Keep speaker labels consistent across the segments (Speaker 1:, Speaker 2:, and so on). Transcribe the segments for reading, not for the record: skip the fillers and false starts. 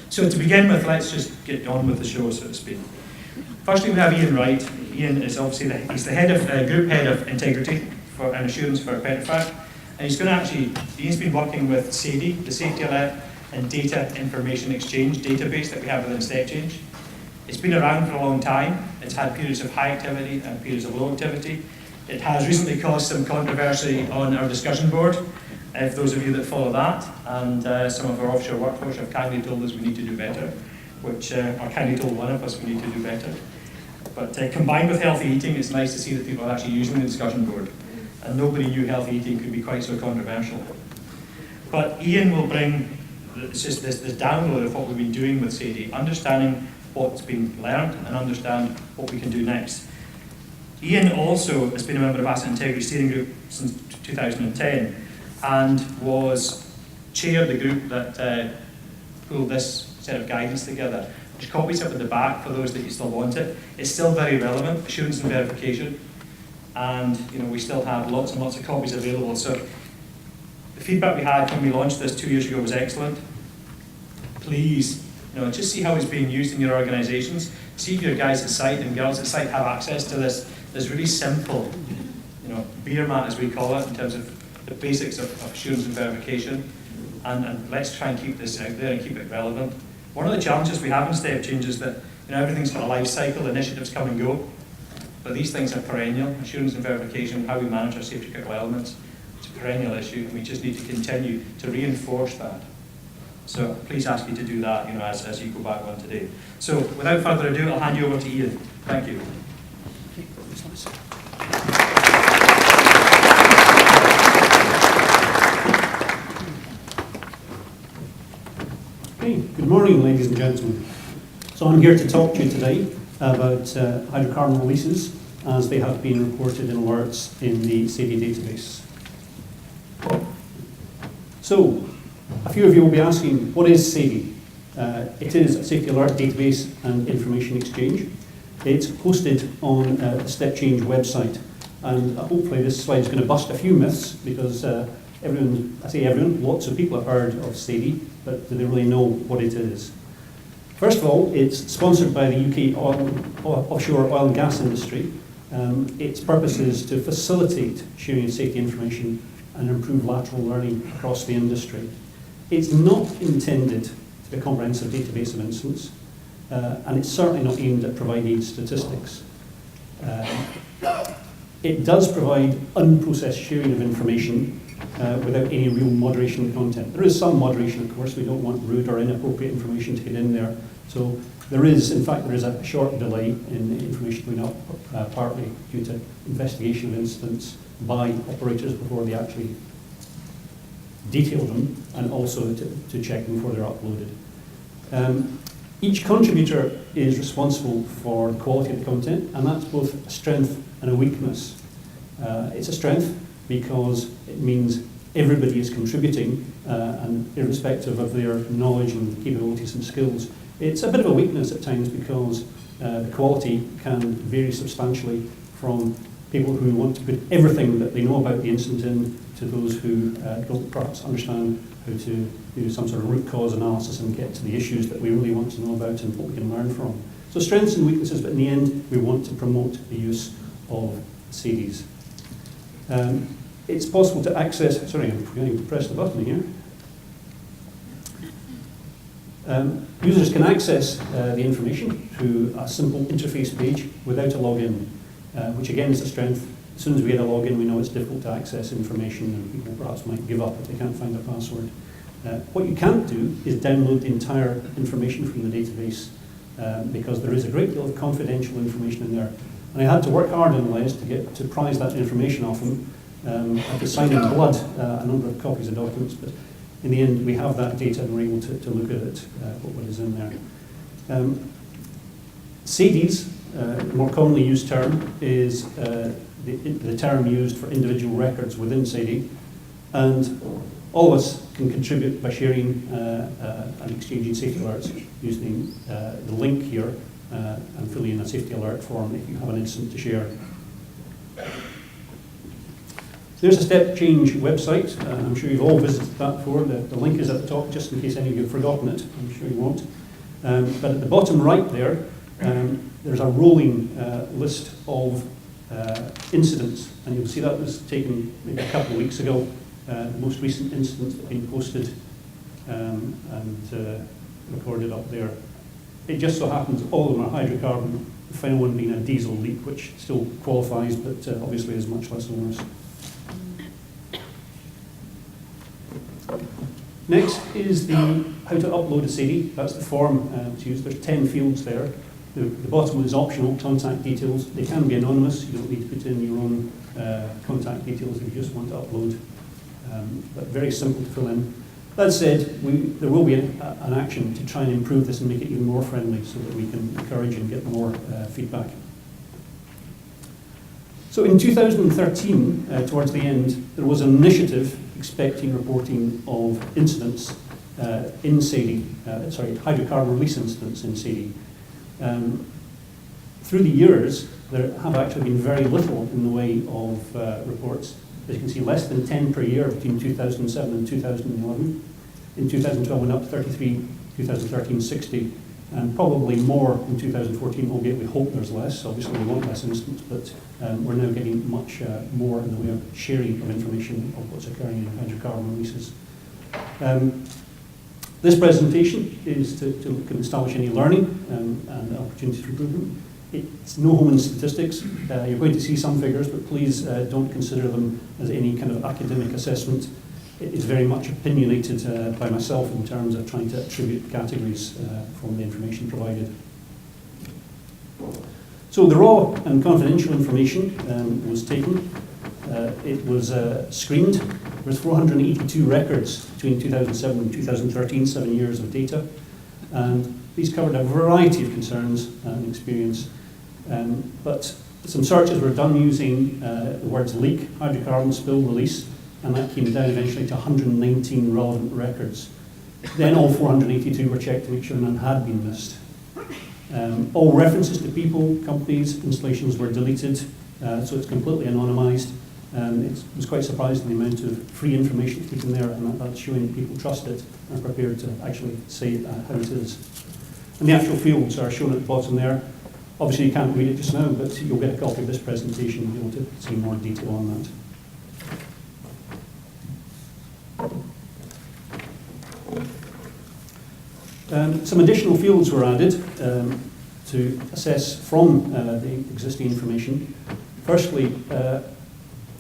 Speaker 1: So to begin with, let's just get on with the show, so to speak. Firstly, we have Ian Wright. Ian is obviously he's the head of group head of integrity and assurance for Petrofac, and Ian's been working with SADIE, the Safety Alert and Data Information Exchange database that we have within Step Change. It's been around for a long time. It's had periods of high activity and periods of low activity. It has recently caused some controversy on our discussion board, if those of you that follow that, and some of our offshore workforce have kindly told us we need to do better, or kindly told one of us we need to do better. But combined with healthy eating, it's nice to see that people are actually using the discussion board. And nobody knew healthy eating could be quite so controversial. But Ian will bring this download of what we've been doing with SADIE, understanding what's been learned and understand what we can do next. Ian also has been a member of Asset Integrity Steering Group since 2010 and chaired the group that pulled this set of guidance together. There's copies up at the back for those that you still want it. It's still very relevant, assurance and verification, and we still have lots and lots of copies available. So the feedback we had when we launched this 2 years ago was excellent. Please, just see how it's being used in your organisations. See if your guys at site and girls at site have access to this really simple, beer mat as we call it, in terms of the basics of assurance and verification. And let's try and keep this out there and keep it relevant. One of the challenges we have in Step Change is that everything's got a life cycle, initiatives come and go, but these things are perennial. Assurance and verification, how we manage our safety critical elements, it's a perennial issue, and we just need to continue to reinforce that. So please ask you to do that, as you go back on today. So without further ado, I'll hand you over to Ian. Thank you.
Speaker 2: Good morning, ladies and gentlemen. So I'm here to talk to you today about hydrocarbon releases as they have been reported in alerts in the SADIE database. So, a few of you will be asking, what is SADIE? It is a safety alert database and information exchange. It's hosted on the Step Change website, and hopefully this slide is going to bust a few myths because lots of people have heard of SADIE, but do they really know what it is? First of all, it's sponsored by the UK offshore oil and gas industry. Its purpose is to facilitate sharing of safety information and improve lateral learning across the industry. It's not intended to be a comprehensive database of incidents, and it's certainly not aimed at providing statistics. It does provide unprocessed sharing of information without any real moderation of content. There is some moderation, of course. We don't want rude or inappropriate information to get in there. So there is a short delay in information going up, partly due to investigation of incidents by operators before they actually detail them, and also to check them before they're uploaded. Each contributor is responsible for the quality of the content, and that's both a strength and a weakness. It's a strength because it means everybody is contributing, and irrespective of their knowledge and capabilities and skills. It's a bit of a weakness at times because the quality can vary substantially from people who want to put everything that they know about the incident in to those who don't perhaps understand how to do some sort of root cause analysis and get to the issues that we really want to know about and what we can learn from. So strengths and weaknesses, but in the end, we want to promote the use of SADIES. It's possible to access, sorry, I'm forgetting to press the button here. Users can access the information through a simple interface page without a login, which again is a strength. As soon as we get a login, we know it's difficult to access information, and people perhaps might give up if they can't find a password. What you can't do is download the entire information from the database because there is a great deal of confidential information in there. And I had to work hard in Les to prize that information off them. I had to sign in blood a number of copies of documents, but in the end we have that data and we're able to look at it, what is in there. SADIES, the more commonly used term, is the term used for individual records within SADIE, and all of us can contribute by sharing and exchanging safety alerts using the link here and filling in a safety alert form if you have an incident to share. There's a step change website. I'm sure you've all visited that before. The link is at the top, just in case any of you have forgotten it. I'm sure you won't. But at the bottom right there, there's a rolling list of incidents, and you'll see that was taken maybe a couple of weeks ago. The most recent incidents that have been posted and recorded up there. It just so happens all of them are hydrocarbon, the final one being a diesel leak, which still qualifies, but obviously is much less onerous. Next is the how to upload a SADIE. That's the form to use. There's 10 fields there. The bottom one is optional, contact details. They can be anonymous. You don't need to put in your own contact details if you just want to upload. But very simple to fill in. That said, there will be an action to try and improve this and make it even more friendly so that we can encourage and get more feedback. So in 2013, towards the end, there was an initiative expecting reporting of incidents in SADIE, hydrocarbon release incidents in SADIE. Through the years, there have actually been very little in the way of reports. As you can see, less than 10 per year between 2007 and 2011. In 2012, went up to 33, 2013, 60, and probably more in 2014, albeit we hope there's less. Obviously, we want less incidents, but we're now getting much more in the way of sharing of information of what's occurring in hydrocarbon releases. This presentation is to look and establish any learning and opportunities for improvement. It's no home in statistics. You're going to see some figures, but please don't consider them as any kind of academic assessment. It is very much opinionated by myself in terms of trying to attribute categories from the information provided. So the raw and confidential information was taken. It was screened. There was 482 records between 2007 and 2013, 7 years of data. And these covered a variety of concerns and experience. But some searches were done using the words leak, hydrocarbon spill, release, and that came down eventually to 119 relevant records. Then all 482 were checked to make sure none had been missed. All references to people, companies, installations were deleted, so it's completely anonymised. It was quite surprising the amount of free information taken there, and that's showing that people trust it and are prepared to actually say how it is. And the actual fields are shown at the bottom there. Obviously you can't read it just now, but you'll get a copy of this presentation and be able to see more detail on that. Some additional fields were added to assess from the existing information. Firstly,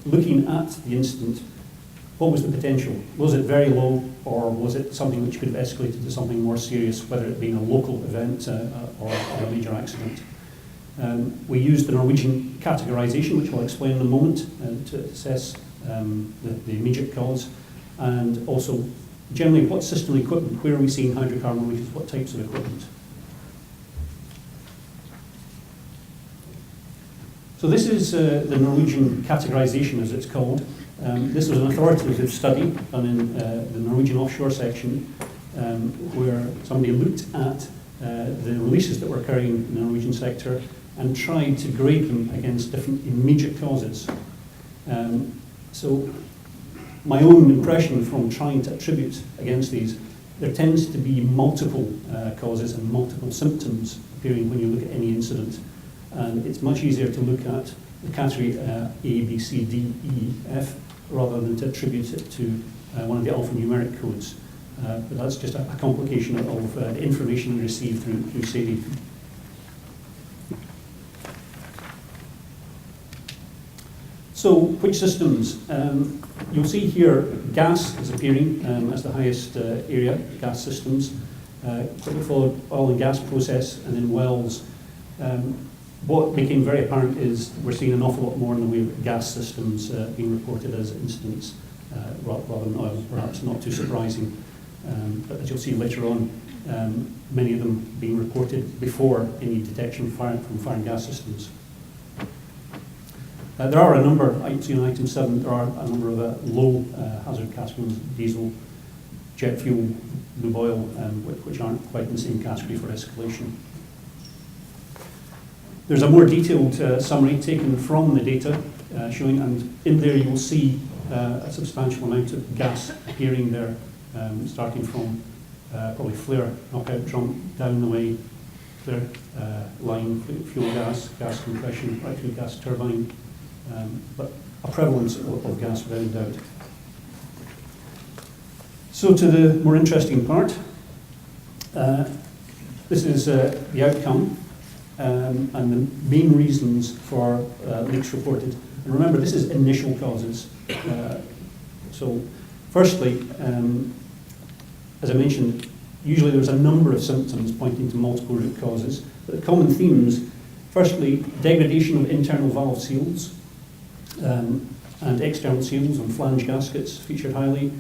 Speaker 2: looking at the incident, what was the potential? Was it very low, or was it something which could have escalated to something more serious, whether it being a local event or a major accident? We used the Norwegian categorization, which I'll explain in a moment, to assess the immediate cause, and also generally what system equipment, where are we seeing hydrocarbon releases, what types of equipment. So this is the Norwegian categorization, as it's called. This was an authoritative study done in the Norwegian offshore section, where somebody looked at the releases that were occurring in the Norwegian sector and tried to grade them against different immediate causes. So my own impression from trying to attribute against these, there tends to be multiple causes and multiple symptoms appearing when you look at any incident. And it's much easier to look at the category A, B, C, D, E, F, rather than to attribute it to one of the alphanumeric codes. But that's just a complication of the information we receive through SADIE. So, which systems? You'll see here gas is appearing as the highest area, gas systems. Quickly followed oil and gas process, and then wells. What became very apparent is we're seeing an awful lot more in the way of gas systems being reported as incidents rather than oil, perhaps not too surprising. But as you'll see later on, many of them being reported before any detection from fire and gas systems. There are a number, you see on item 7, there are a number of low hazard categories, diesel, jet fuel, lube oil, which aren't quite in the same category for escalation. There's a more detailed summary taken from the data showing, and in there you will see a substantial amount of gas appearing there, starting from probably flare knockout drum down the way, flare line, fuel gas, gas compression, right through gas turbine, but a prevalence of gas without doubt. So to the more interesting part, this is the outcome and the main reasons for leaks reported. And remember, this is initial causes. So firstly, as I mentioned, usually there's a number of symptoms pointing to multiple root causes, but the common themes, firstly, degradation of internal valve seals and external seals on flange gaskets featured highly,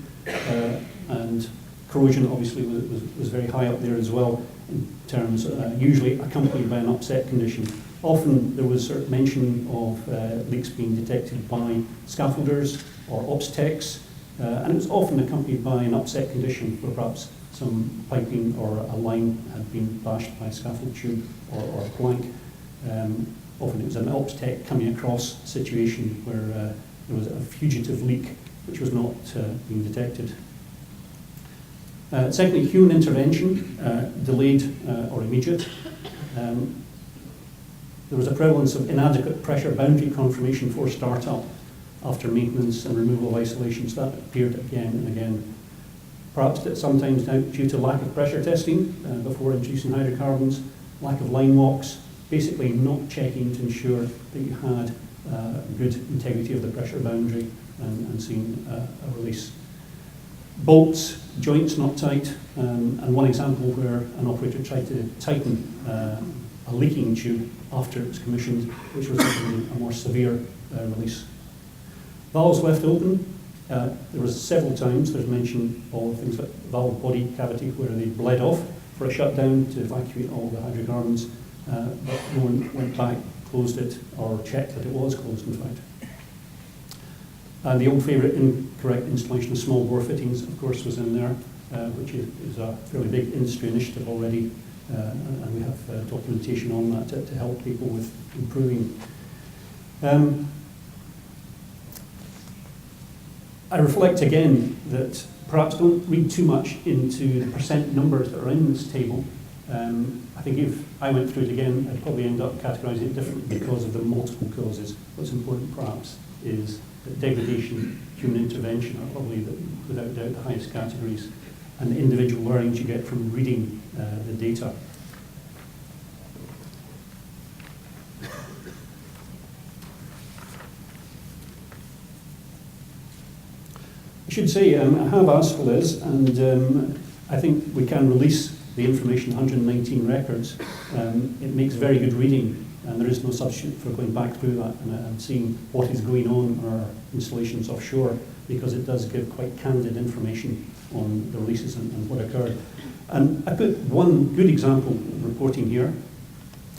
Speaker 2: and corrosion obviously was very high up there as well, in terms usually accompanied by an upset condition. Often there was sort of mention of leaks being detected by scaffolders or ops techs, and it was often accompanied by an upset condition where perhaps some piping or a line had been bashed by a scaffold tube or a plank. Often it was an ops tech coming across a situation where there was a fugitive leak which was not being detected. Secondly, human intervention, delayed or immediate. There was a prevalence of inadequate pressure boundary confirmation for startup after maintenance and removal of isolations. That appeared again and again. Perhaps that sometimes due to lack of pressure testing before introducing hydrocarbons, lack of line walks, basically not checking to ensure that you had good integrity of the pressure boundary and seeing a release. Bolts, joints not tight, and one example where an operator tried to tighten a leaking tube after it was commissioned, which was a more severe release. Valves left open. There was several times there's mention of things like valve body cavity where they bled off for a shutdown to evacuate all the hydrocarbons, but no one went back, closed it, or checked that it was closed, in fact. And the old favourite, incorrect installation of small bore fittings, of course, was in there, which is a fairly big industry initiative already, and we have documentation on that to help people with improving. I reflect again that perhaps don't read too much into the percent numbers that are in this table. I think if I went through it again, I'd probably end up categorising it differently because of the multiple causes. What's important perhaps is that degradation, human intervention are probably without doubt the highest categories, and the individual learnings you get from reading the data. I should say, I have asked for this, and I think we can release the information, 119 records. It makes very good reading, and there is no substitute for going back through that and seeing what is going on in our installations offshore, because it does give quite candid information on the releases and what occurred. And I put one good example reporting here.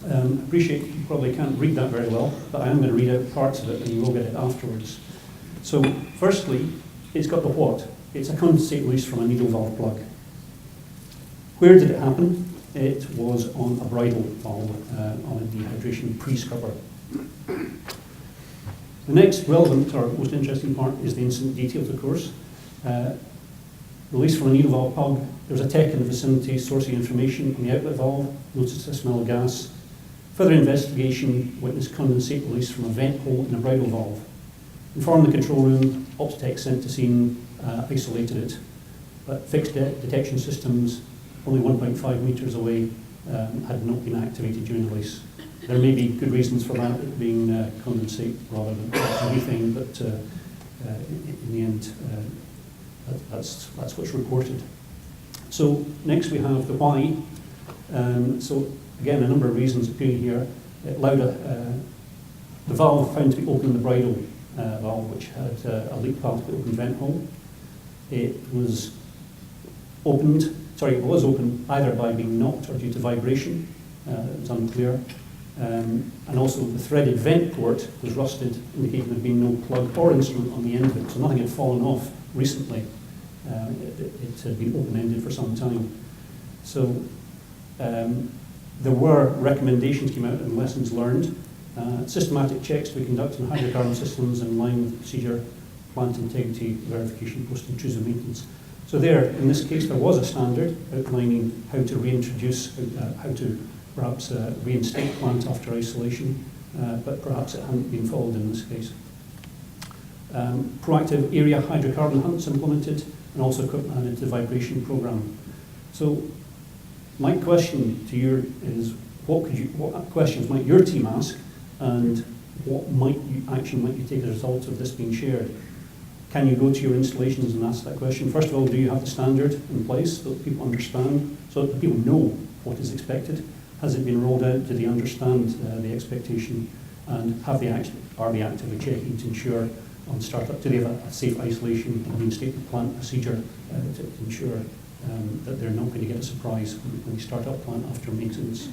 Speaker 2: I appreciate you probably can't read that very well, but I am going to read out parts of it and you will get it afterwards. So firstly, it's got the what. It's a condensate release from a needle valve plug. Where did it happen? It was on a bridle valve on a dehydration pre-scrubber. The next relevant or most interesting part is the incident details, of course. Release from a needle valve plug. There was a tech in the vicinity sourcing information on the outlet valve, noticed a smell of gas. Further investigation witnessed condensate release from a vent hole in a bridle valve. Informed the control room, ops tech sent to scene, isolated it. But fixed detection systems, only 1.5 metres away, had not been activated during the release. There may be good reasons for that, it being condensate rather than methane, but in the end, that's what's reported. So next we have the why. So again, a number of reasons appearing here. It allowed the valve found to be open in the bridle valve, which had a leak path to the open vent hole. It was opened. It was open either by being knocked or due to vibration. It was unclear. And also the threaded vent port was rusted, indicating there had been no plug or instrument on the end of it, so nothing had fallen off recently. It had been open-ended for some time. So there were recommendations came out and lessons learned. Systematic checks to be conducted on hydrocarbon systems in line with procedure. plant integrity verification post-intrusive maintenance. So there, in this case, there was a standard outlining how to reintroduce, how to perhaps reinstate plant after isolation, but perhaps it hadn't been followed in this case. Proactive area hydrocarbon hunts implemented, and also equipment added to the vibration program. So my question to you is, what questions might your team ask, and what action might you take as a result of this being shared? Can you go to your installations and ask that question? First of all, do you have the standard in place so that people understand, so that people know what is expected? Has it been rolled out? Do they understand the expectation? And are they actively checking to ensure on startup, do they have a safe isolation and reinstatement plant procedure to ensure that they're not going to get a surprise when they start up plant after maintenance?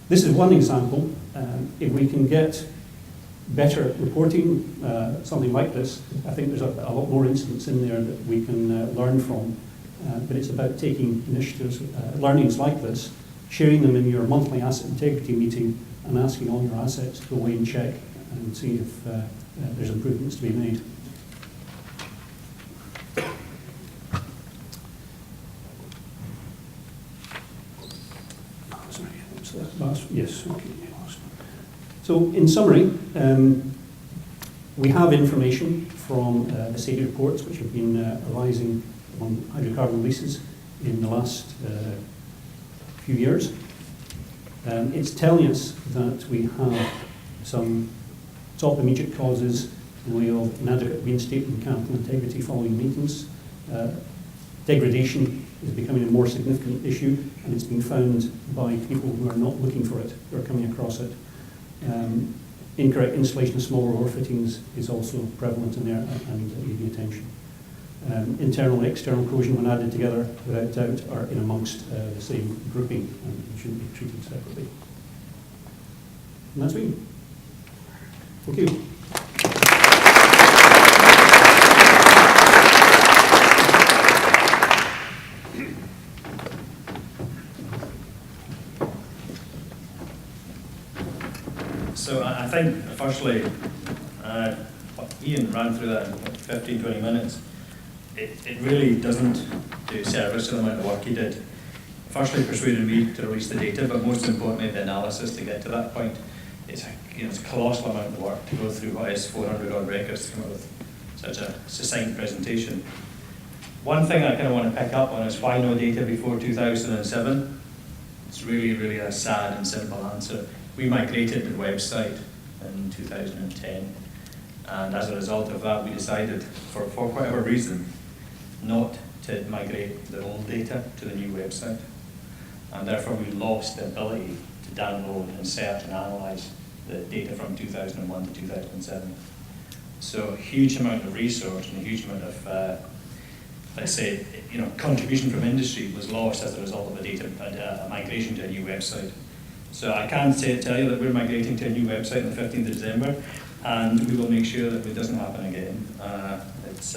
Speaker 2: This is one example. If we can get better reporting, something like this, I think there's a lot more incidents in there that we can learn from. But it's about taking initiatives, learnings like this, sharing them in your monthly asset integrity meeting, and asking all your assets to go away and check and see if there's improvements to be made. Sorry, what's that last? Yes, okay. So in summary, we have information from the SADIE reports which have been arising on hydrocarbon releases in the last few years. It's telling us that we have some top immediate causes in the way of inadequate reinstatement mechanical integrity following maintenance. Degradation is becoming a more significant issue, and it's been found by people who are not looking for it, who are coming across it. Incorrect installation of smaller ore fittings is also prevalent in there and needing attention. Internal and external corrosion, when added together, without doubt, are in amongst the same grouping and shouldn't be treated separately. And that's me. Thank you.
Speaker 1: So I think, firstly, Ian ran through that in 15, 20 minutes. It really doesn't do service to the amount of work he did. Firstly, persuaded me to release the data, but most importantly, the analysis to get to that point. It's a colossal amount of work to go through what is 400 odd records to come up with such a succinct presentation. One thing I kind of want to pick up on is why no data before 2007? It's really, really a sad and simple answer. We migrated the website in 2010, and as a result of that, we decided, for whatever reason, not to migrate the old data to the new website. And therefore, we lost the ability to download and search and analyze the data from 2001 to 2007. So a huge amount of resource and a huge amount of, let's say, contribution from industry was lost as a result of a migration to a new website. So I can tell you that we're migrating to a new website on the 15th of December, and we will make sure that it doesn't happen again. It's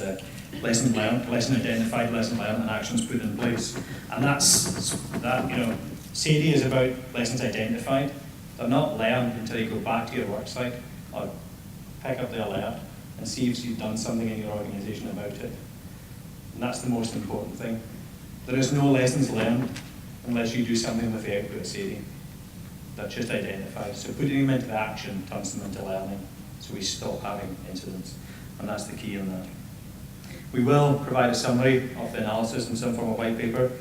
Speaker 1: lesson learned, lesson identified, lesson learned, and actions put in place. And that's that. SADIE is about lessons identified. They're not learned until you go back to your work site or pick up the alert and see if you've done something in your organisation about it. And that's the most important thing. There is no lessons learned unless you do something with the output of SADIE. That's just identified. So putting them into action turns them into learning, so we stop having incidents. And that's the key in that. We will provide a summary of the analysis in some form of white paper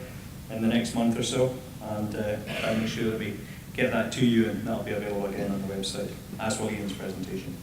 Speaker 1: in the next month or so, and try and make sure that we get that to you, and that'll be available again on the website, as will Ian's presentation.